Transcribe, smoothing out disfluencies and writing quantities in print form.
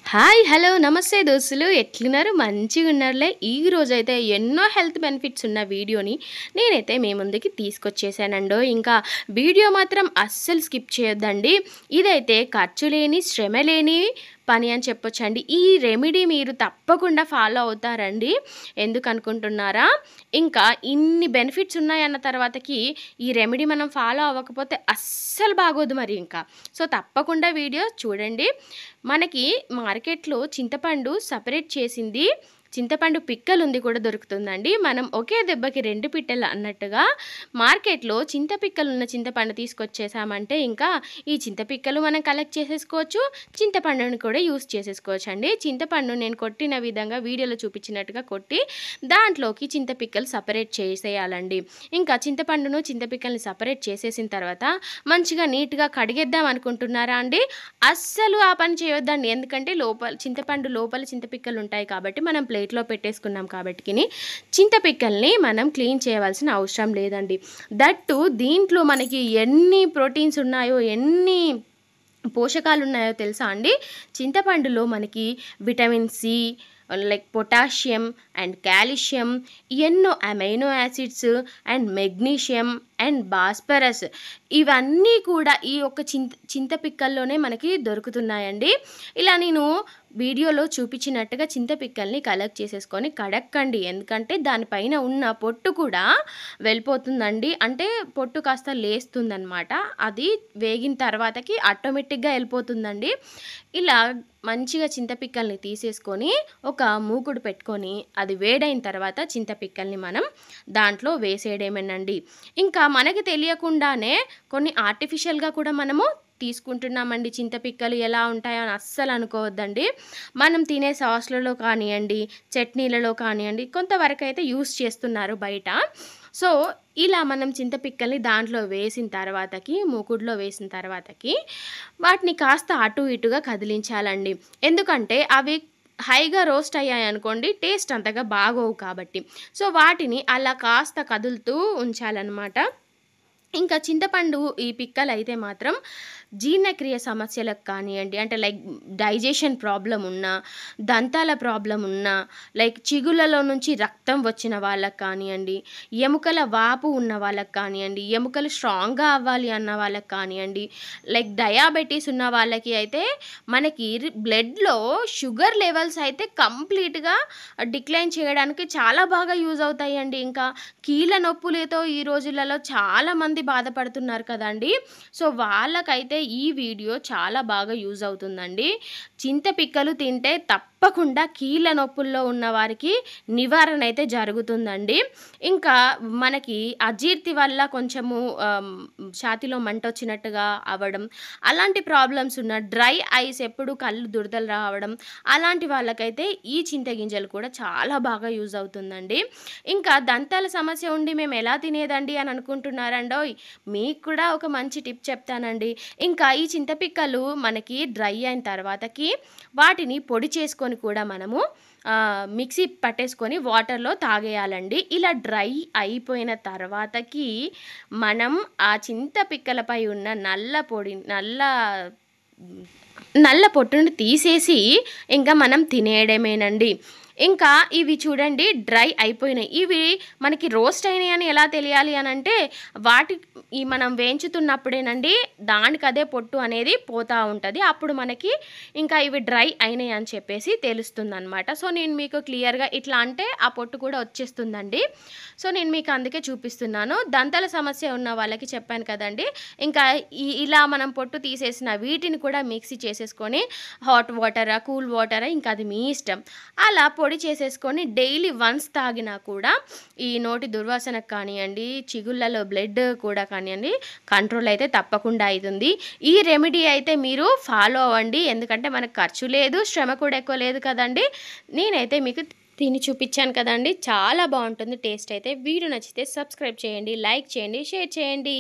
Hi! Hello! నమస్తే దోస్తులు. ఎట్లున్నారు? మంచిగున్నారులే. ఈరోజైతే ఎన్నో హెల్త్ బెనిఫిట్స్ ఉన్న వీడియోని నేనైతే మీ ముందుకి తీసుకొచ్చేసానండో. ఇంకా వీడియో మాత్రం అస్సలు స్కిప్ చేయొద్దండి. ఇదైతే ఖర్చు లేని, శ్రమ లేని పని అని చెప్పొచ్చండి. ఈ రెమెడీ మీరు తప్పకుండా ఫాలో అవుతారండి. ఎందుకనుకుంటున్నారా? ఇంకా ఇన్ని బెనిఫిట్స్ ఉన్నాయన్న తర్వాతకి ఈ రెమెడీ మనం ఫాలో అవ్వకపోతే అస్సలు బాగోదు మరి ఇంకా. సో, తప్పకుండా వీడియో చూడండి. మనకి మార్కెట్‌లో చింతపండు సెపరేట్ చేసింది, చింతపండు పిక్కలుంది కూడా దొరుకుతుందండి. మనం ఒకే దెబ్బకి 2 పిట్టలు అన్నట్టుగా మార్కెట్‌లో చింత పిక్కలున్న చింతపండు తీసుకొచ్చేసామంటే ఇంకా ఈ చింత పిక్కలు మనం కలెక్ట్ చేసేసుకోవచ్చు. చింతపండుని కూడా యూజ్ చేసేసుకోవచ్చండి. చింతపండు నేను కొట్టిన విధంగా వీడియోలో చూపించినట్టుగా కొట్టి దాంట్లోకి చింత పిక్కలు సెపరేట్ చేసేయాలండి. ఇంకా చింతపండును, చింత పిక్కల్ని సెపరేట్ చేసేసిన తర్వాత మంచిగా నీట్‌గా కడిగేద్దాం అనుకుంటున్నారా అండి? అస్సలు ఆ పని చేయొద్దండి. ఎందుకంటే చింతపండు లోపల చింత పిక్కలు ఉంటాయి కాబట్టి మనం ప్లేట్‌లో పెట్టేసుకున్నాం కాబట్టికిని చింత పిక్కల్ని మనం క్లీన్ చేయవలసిన అవసరం లేదండి. దట్టు దీంట్లో మనకి ఎన్ని ప్రోటీన్స్ ఉన్నాయో, ఎన్ని పోషకాలు ఉన్నాయో తెలుసా అండి? చింతపండులో మనకి vitamin C, like potassium and calcium, ఎన్నో amino acids and magnesium and phosphorus ఇవన్నీ కూడా ఈ యొక్క చింత పిక్కల్లోనే మనకి దొరుకుతున్నాయండి. ఇలా నేను వీడియోలో చూపించినట్టుగా చింత పిక్కల్ని కలెక్ట్ చేసేసుకొని కడక్కండి. ఎందుకంటే దానిపైన ఉన్న పొట్టు కూడా వెళ్ళిపోతుందండి. అంటే పొట్టు కాస్త లేస్తుందనమాట. అది వేగిన తర్వాతకి ఆటోమేటిక్‌గా వెళ్ళిపోతుందండి. ఇలా మంచిగా చింత పిక్కల్ని తీసేసుకొని ఒక మూకుడు పెట్టుకొని అది వేడైన తర్వాత చింత పిక్కల్ని మనం దాంట్లో వేసేయడమేనండి. ఇంకా మనకి తెలియకుండానే కొన్ని ఆర్టిఫిషియల్‌గా కూడా మనము తీసుకుంటున్నామండి. చింత పిక్కలు ఎలా ఉంటాయో అని అస్సలు అనుకోవద్దండి. మనం తినే సాస్‌లలో కానియండి, చట్నీలలో కానియండి కొంతవరకైతే యూజ్ చేస్తున్నారు బయట. సో, ఇలా మనం చింత పిక్కల్ని దాంట్లో వేసిన తర్వాతకి, మూకుడులో వేసిన తర్వాతకి వాటిని కాస్త అటు ఇటుగా కదిలించాలండి. ఎందుకంటే అవి హైగా రోస్ట్ అయ్యాయనుకోండి టేస్ట్ అంతగా బాగోవు కాబట్టి. సో, వాటిని అలా కాస్త కదులుతూ ఉంచాలనమాట. ఇంకా చింతపండు ఈ పిక్కలైతే మాత్రం జీర్ణక్రియ సమస్యలకు కానియండి, అంటే లైక్ డైజెషన్ ప్రాబ్లమ్ ఉన్నా, దంతాల ప్రాబ్లమ్ ఉన్నా, లైక్ చిగుళ్ళలో నుంచి రక్తం వచ్చిన వాళ్ళకి కానియండి, ఎముకల వాపు ఉన్న వాళ్ళకి కానియండి, ఎముకలు స్ట్రాంగ్‌గా అవ్వాలి అన్న వాళ్ళకి కానియండి, లైక్ డయాబెటీస్ ఉన్న వాళ్ళకి అయితే మనకి బ్లడ్‌లో షుగర్ లెవెల్స్ అయితే కంప్లీట్‌గా డిక్లైన్ చేయడానికి చాలా బాగా యూజ్ అవుతాయండి. ఇంకా కీళ్ళ నొప్పులతో ఈ రోజులలో చాలామంది బాధపడుతున్నారు కదండీ! సో, వాళ్ళకైతే ఈ వీడియో చాలా బాగా యూజ్ అవుతుందండి. చింత పిక్కలు తింటే తప్పకుండా కీళ్ళ నొప్పుల్లో ఉన్న వారికి నివారణ అయితే జరుగుతుందండి. ఇంకా మనకి అజీర్తి వల్ల కొంచెము ఛాతీలో మంటొచ్చినట్టుగా అవ్వడం, అలాంటి ప్రాబ్లమ్స్ ఉన్న డ్రై ఐస్ ఎప్పుడు కళ్ళు దురదలు రావడం, అలాంటి వాళ్ళకైతే ఈ చింతగింజలు కూడా చాలా బాగా యూజ్ అవుతుందండి. ఇంకా దంతాల సమస్య ఉండి మేము ఎలా తినేదండి అని అనుకుంటున్నారండోయ్! మీకు కూడా ఒక మంచి టిప్ చెప్తానండి. ఇంకా ఈ చింతపిక్కలు మనకి డ్రై అయిన తర్వాతకి వాటిని పొడి చేసుకొని కూడా మనము మిక్సీ పట్టేసుకొని వాటర్‌లో తాగేయాలండి. ఇలా డ్రై అయిపోయిన తర్వాతకి మనం ఆ చింత పిక్కలపై ఉన్న నల్ల పొట్టుని తీసేసి ఇంకా మనం తినేయడమేనండి. ఇంకా ఇవి చూడండి డ్రై అయిపోయినాయి. ఇవి మనకి రోస్ట్ అయినాయని ఎలా తెలియాలి అనంటే మనం వేయించుతున్నప్పుడేనండి దానికదే పొట్టు అనేది పోతా ఉంటది. అప్పుడు మనకి ఇంకా ఇవి డ్రై అయినాయి అని చెప్పేసి తెలుస్తుందనమాట. సో, నేను మీకు క్లియర్‌గా ఇట్లా అంటే ఆ పొట్టు కూడా వచ్చేస్తుందండి. సో, నేను మీకు అందుకే చూపిస్తున్నాను. దంతాల సమస్య ఉన్న వాళ్ళకి చెప్పాను కదండీ! ఇంకా ఇలా మనం పొట్టు తీసేసిన వీటిని కూడా మిక్సీ చేసేసుకొని హాట్ వాటరా, కూల్ వాటరా ఇంకా అది మీ ఇష్టం. అలా పొడి చేసేసుకొని డైలీ వన్స్ తాగినా కూడా ఈ నోటి దుర్వాసనకు కానియండి, చిగుళ్ళలో బ్లడ్ కూడా కానియండి కంట్రోల్ అయితే తప్పకుండా అయితుంది. ఈ రెమెడీ అయితే మీరు ఫాలో అవ్వండి. ఎందుకంటే మనకు ఖర్చు లేదు, శ్రమ కూడా ఎక్కువ లేదు కదండీ! నేనైతే మీకు తిని చూపించాను కదండీ! చాలా బావుంటుంది టేస్ట్ అయితే. వీడియో నచ్చితే సబ్స్క్రైబ్ చేయండి, లైక్ చేయండి, షేర్ చేయండి.